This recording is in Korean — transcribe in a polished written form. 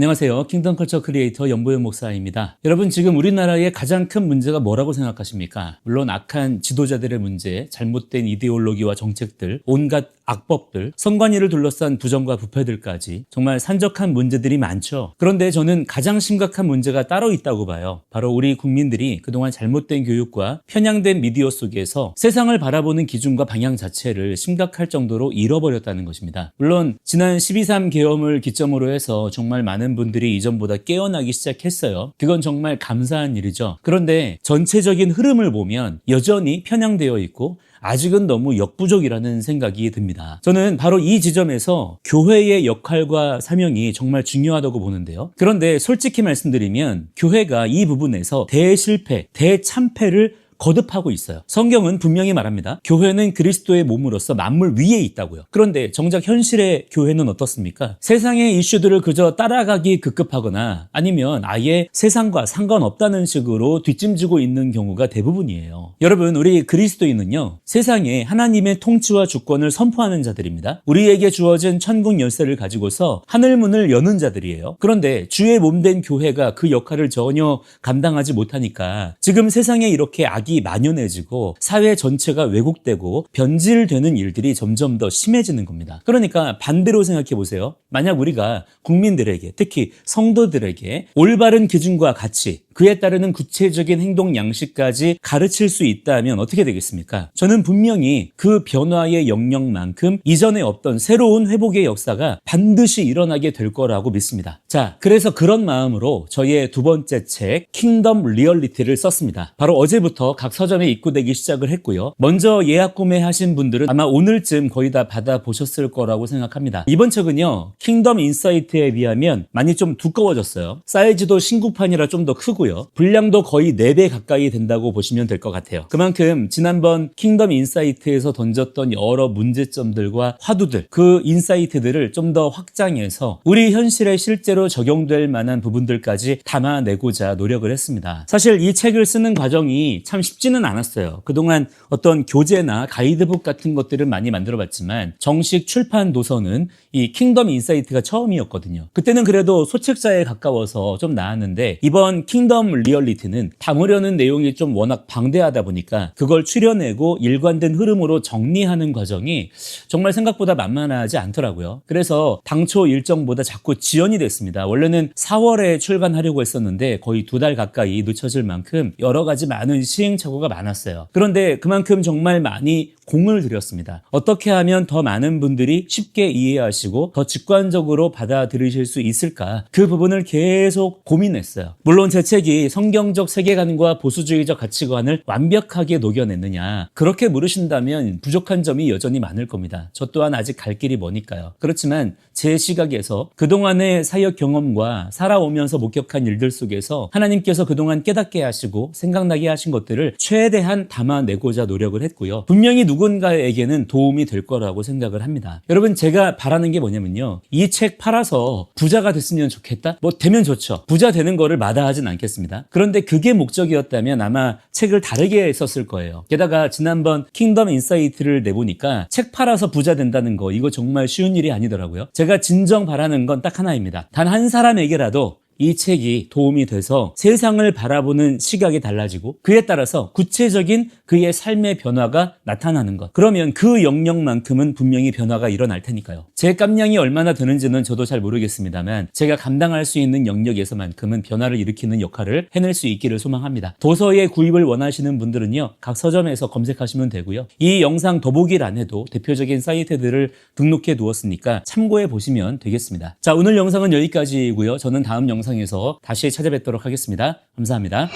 안녕하세요. 킹덤 컬처 크리에이터 연보현 목사입니다. 여러분, 지금 우리나라의 가장 큰 문제가 뭐라고 생각하십니까? 물론 악한 지도자들의 문제, 잘못된 이데올로기와 정책들, 온갖 악법들, 선관위를 둘러싼 부정과 부패들까지 정말 산적한 문제들이 많죠. 그런데 저는 가장 심각한 문제가 따로 있다고 봐요. 바로 우리 국민들이 그동안 잘못된 교육과 편향된 미디어 속에서 세상을 바라보는 기준과 방향 자체를 심각할 정도로 잃어버렸다는 것입니다. 물론 지난 12.3 계엄을 기점으로 해서 정말 많은 분들이 이전보다 깨어나기 시작했어요. 그건 정말 감사한 일이죠. 그런데 전체적인 흐름을 보면 여전히 편향되어 있고 아직은 너무 역부족이라는 생각이 듭니다. 저는 바로 이 지점에서 교회의 역할과 사명이 정말 중요하다고 보는데요. 그런데 솔직히 말씀드리면 교회가 이 부분에서 대실패, 대참패를 거듭하고 있어요. 성경은 분명히 말합니다. 교회는 그리스도의 몸으로서 만물 위에 있다고요. 그런데 정작 현실의 교회는 어떻습니까? 세상의 이슈들을 그저 따라가기 급급하거나 아니면 아예 세상과 상관없다는 식으로 뒷짐지고 있는 경우가 대부분이에요. 여러분, 우리 그리스도인은요, 세상에 하나님의 통치와 주권을 선포하는 자들입니다. 우리에게 주어진 천국 열쇠를 가지고서 하늘문을 여는 자들이에요. 그런데 주의 몸된 교회가 그 역할을 전혀 감당하지 못하니까 지금 세상에 이렇게 악이 만연해지고 사회 전체가 왜곡되고 변질되는 일들이 점점 더 심해지는 겁니다. 그러니까 반대로 생각해 보세요. 만약 우리가 국민들에게, 특히 성도들에게 올바른 기준과 가치, 그에 따르는 구체적인 행동 양식까지 가르칠 수 있다면 어떻게 되겠습니까? 저는 분명히 그 변화의 영역만큼 이전에 없던 새로운 회복의 역사가 반드시 일어나게 될 거라고 믿습니다. 자, 그래서 그런 마음으로 저의 두 번째 책 킹덤 리얼리티를 썼습니다. 바로 어제부터 각 서점에 입고되기 시작을 했고요. 먼저 예약 구매하신 분들은 아마 오늘쯤 거의 다 받아보셨을 거라고 생각합니다. 이번 책은요, 킹덤 인사이트에 비하면 많이 좀 두꺼워졌어요. 사이즈도 신구판이라 좀 더 크고요. 분량도 거의 4배 가까이 된다고 보시면 될 것 같아요. 그만큼 지난번 킹덤 인사이트에서 던졌던 여러 문제점들과 화두들, 그 인사이트들을 좀 더 확장해서 우리 현실에 실제로 적용될 만한 부분들까지 담아내고자 노력을 했습니다. 사실 이 책을 쓰는 과정이 참 쉽지는 않았어요. 그동안 어떤 교재나 가이드북 같은 것들을 많이 만들어봤지만 정식 출판 도서는 이 킹덤 인사이트가 처음이었거든요. 그때는 그래도 소책자에 가까워서 좀 나았는데 이번 킹덤 리얼리티는 담으려는 내용이 좀 워낙 방대하다 보니까 그걸 추려내고 일관된 흐름으로 정리하는 과정이 정말 생각보다 만만하지 않더라고요. 그래서 당초 일정보다 자꾸 지연이 됐습니다. 원래는 4월에 출간하려고 했었는데 거의 2달 가까이 늦춰질 만큼 여러 가지 많은 시행착오가 많았어요. 그런데 그만큼 정말 많이 공을 들였습니다. 어떻게 하면 더 많은 분들이 쉽게 이해하시고 더 직관적으로 받아들이실 수 있을까? 그 부분을 계속 고민했어요. 물론 제 책이 성경적 세계관과 보수주의적 가치관을 완벽하게 녹여냈느냐, 그렇게 물으신다면 부족한 점이 여전히 많을 겁니다. 저 또한 아직 갈 길이 머니까요. 그렇지만 제 시각에서 그동안의 사역 경험과 살아오면서 목격한 일들 속에서 하나님께서 그동안 깨닫게 하시고 생각나게 하신 것들을 최대한 담아내고자 노력을 했고요. 분명히 누군가에게는 도움이 될 거라고 생각을 합니다. 여러분, 제가 바라는 게 뭐냐면요, 이 책 팔아서 부자가 됐으면 좋겠다? 뭐 되면 좋죠. 부자 되는 거를 마다하진 않겠습니다. 그런데 그게 목적이었다면 아마 책을 다르게 썼을 거예요. 게다가 지난번 킹덤 인사이트를 내보니까 책 팔아서 부자 된다는 거, 이거 정말 쉬운 일이 아니더라고요. 제가 진정 바라는 건 딱 하나입니다. 단 한 사람에게라도 이 책이 도움이 돼서 세상을 바라보는 시각이 달라지고 그에 따라서 구체적인 그의 삶의 변화가 나타나는 것. 그러면 그 영역만큼은 분명히 변화가 일어날 테니까요. 제 깜냥이 얼마나 되는지는 저도 잘 모르겠습니다만 제가 감당할 수 있는 영역에서만큼은 변화를 일으키는 역할을 해낼 수 있기를 소망합니다. 도서의 구입을 원하시는 분들은요, 각 서점에서 검색하시면 되고요. 이 영상 더보기란에도 대표적인 사이트들을 등록해 두었으니까 참고해 보시면 되겠습니다. 자, 오늘 영상은 여기까지이고요. 저는 다음 영상에서 다시 찾아뵙도록 하겠습니다. 감사합니다.